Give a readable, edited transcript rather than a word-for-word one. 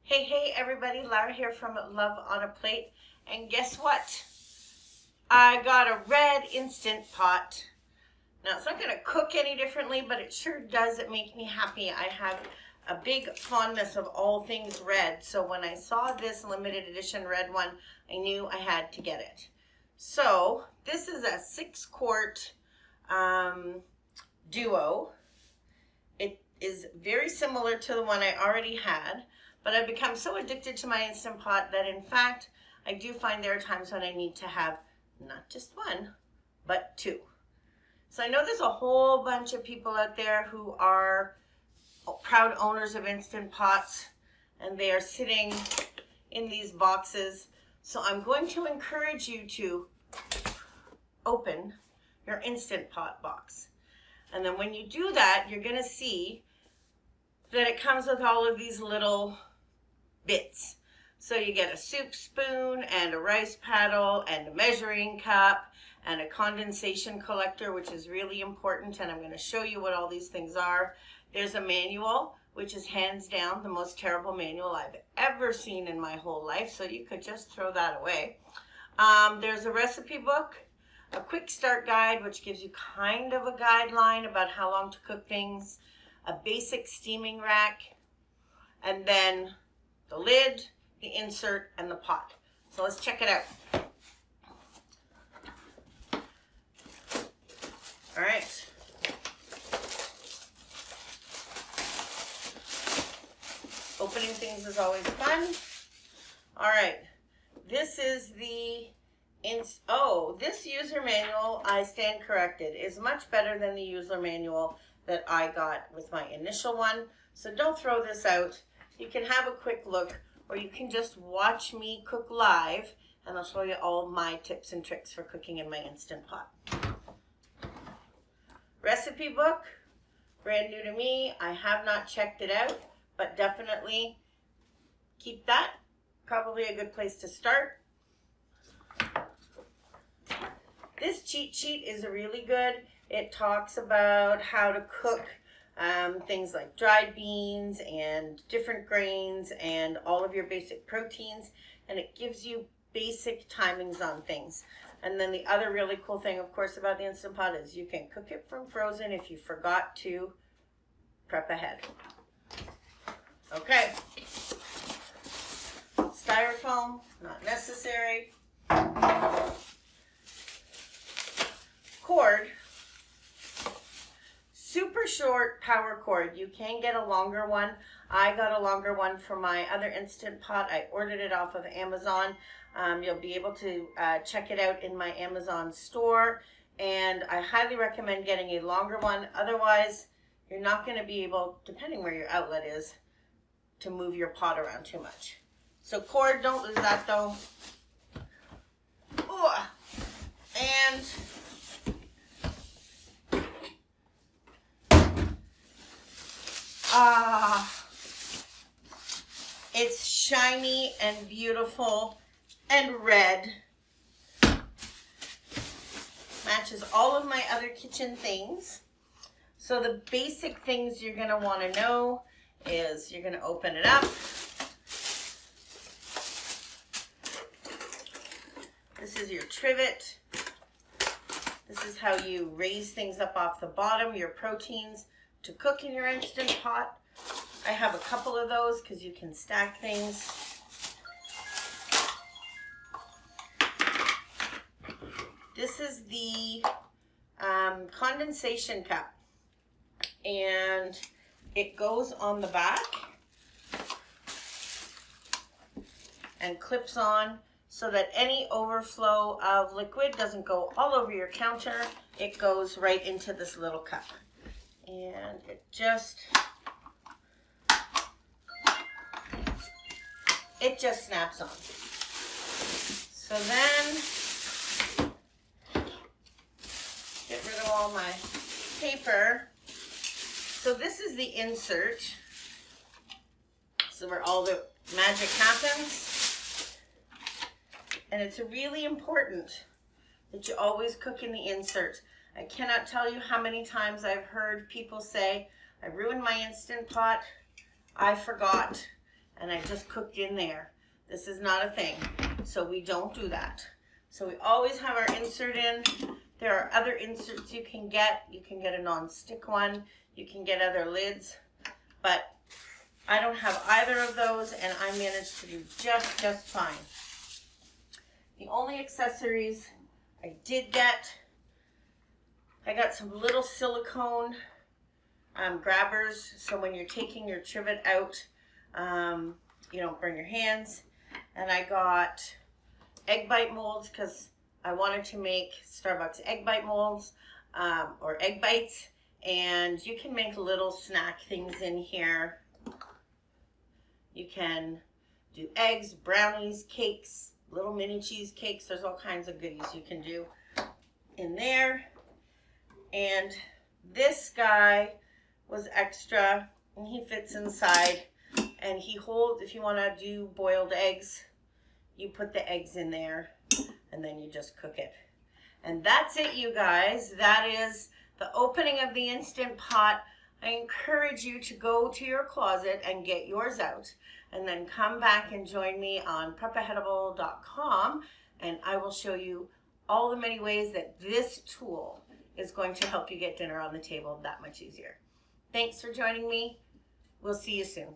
Hey everybody, Lara here from Love on a Plate. And guess what? I got a red Instant Pot. Now it's not going to cook any differently, but it sure does make me happy. I have a big fondness of all things red. So when I saw this limited edition red one, I knew I had to get it. So this is a 6-quart duo. It is very similar to the one I already had. But I've become so addicted to my Instant Pot that in fact, I do find there are times when I need to have not just one, but two. So I know there's a whole bunch of people out there who are proud owners of Instant Pots, and they are sitting in these boxes. So I'm going to encourage you to open your Instant Pot box. And then when you do that, you're going to see that it comes with all of these little bits. So you get a soup spoon and a rice paddle and a measuring cup and a condensation collector, which is really important, and I'm going to show you what all these things are. There's a manual, which is hands down the most terrible manual I've ever seen in my whole life, so you could just throw that away. There's a recipe book, a quick start guide, which gives you kind of a guideline about how long to cook things, a basic steaming rack, and then the lid, the insert, and the pot. So let's check it out. All right. Opening things is always fun. All right. This is the this user manual, I stand corrected, is much better than the user manual that I got with my initial one. So don't throw this out. You can have a quick look, or you can just watch me cook live, and I'll show you all my tips and tricks for cooking in my Instant Pot. Recipe book, brand new to me. I have not checked it out, but definitely keep that. Probably a good place to start. This cheat sheet is really good. It talks about how to cook things like dried beans and different grains and all of your basic proteins, and it gives you basic timings on things. And then the other really cool thing, of course, about the Instant Pot is you can cook it from frozen if you forgot to prep ahead. Okay. Styrofoam, not necessary. Cord. Super short power cord. You can get a longer one. I got a longer one for my other Instant Pot. I ordered it off of Amazon. You'll be able to check it out in my Amazon store, and I highly recommend getting a longer one. Otherwise, you're not going to be able, depending where your outlet is, to move your pot around too much. So cord, don't lose that though. Ooh. And it's shiny and beautiful and red. Matches all of my other kitchen things. So the basic things you're going to want to know is you're going to open it up. This is your trivet. This is how you raise things up off the bottom, your proteins, to cook in your Instant Pot. I have a couple of those because you can stack things. This is the condensation cup, and it goes on the back and clips on so that any overflow of liquid doesn't go all over your counter. It goes right into this little cup. And it just snaps on. So then, get rid of all my paper. So this is the insert. So where all the magic happens. And it's really important that you always cook in the insert. I cannot tell you how many times I've heard people say, I ruined my Instant Pot, I forgot. and I just cooked in there. This is not a thing, so we don't do that. So we always have our insert in. There are other inserts you can get. You can get a non-stick one. You can get other lids, but I don't have either of those, and I managed to do just fine. The only accessories I did get, I got some little silicone grabbers, so when you're taking your trivet out, you don't burn your hands. And I got egg bite molds because I wanted to make Starbucks egg bite molds or egg bites, and you can make little snack things in here. You can do eggs, brownies, cakes, little mini cheesecakes. There's all kinds of goodies you can do in there. And this guy was extra, and he fits inside, and he holds, if you want to do boiled eggs, you put the eggs in there, and then you just cook it. And that's it, you guys. That is the opening of the Instant Pot. I encourage you to go to your closet and get yours out, and then come back and join me on prepaheadable.com, and I will show you all the many ways that this tool is going to help you get dinner on the table that much easier. Thanks for joining me. We'll see you soon.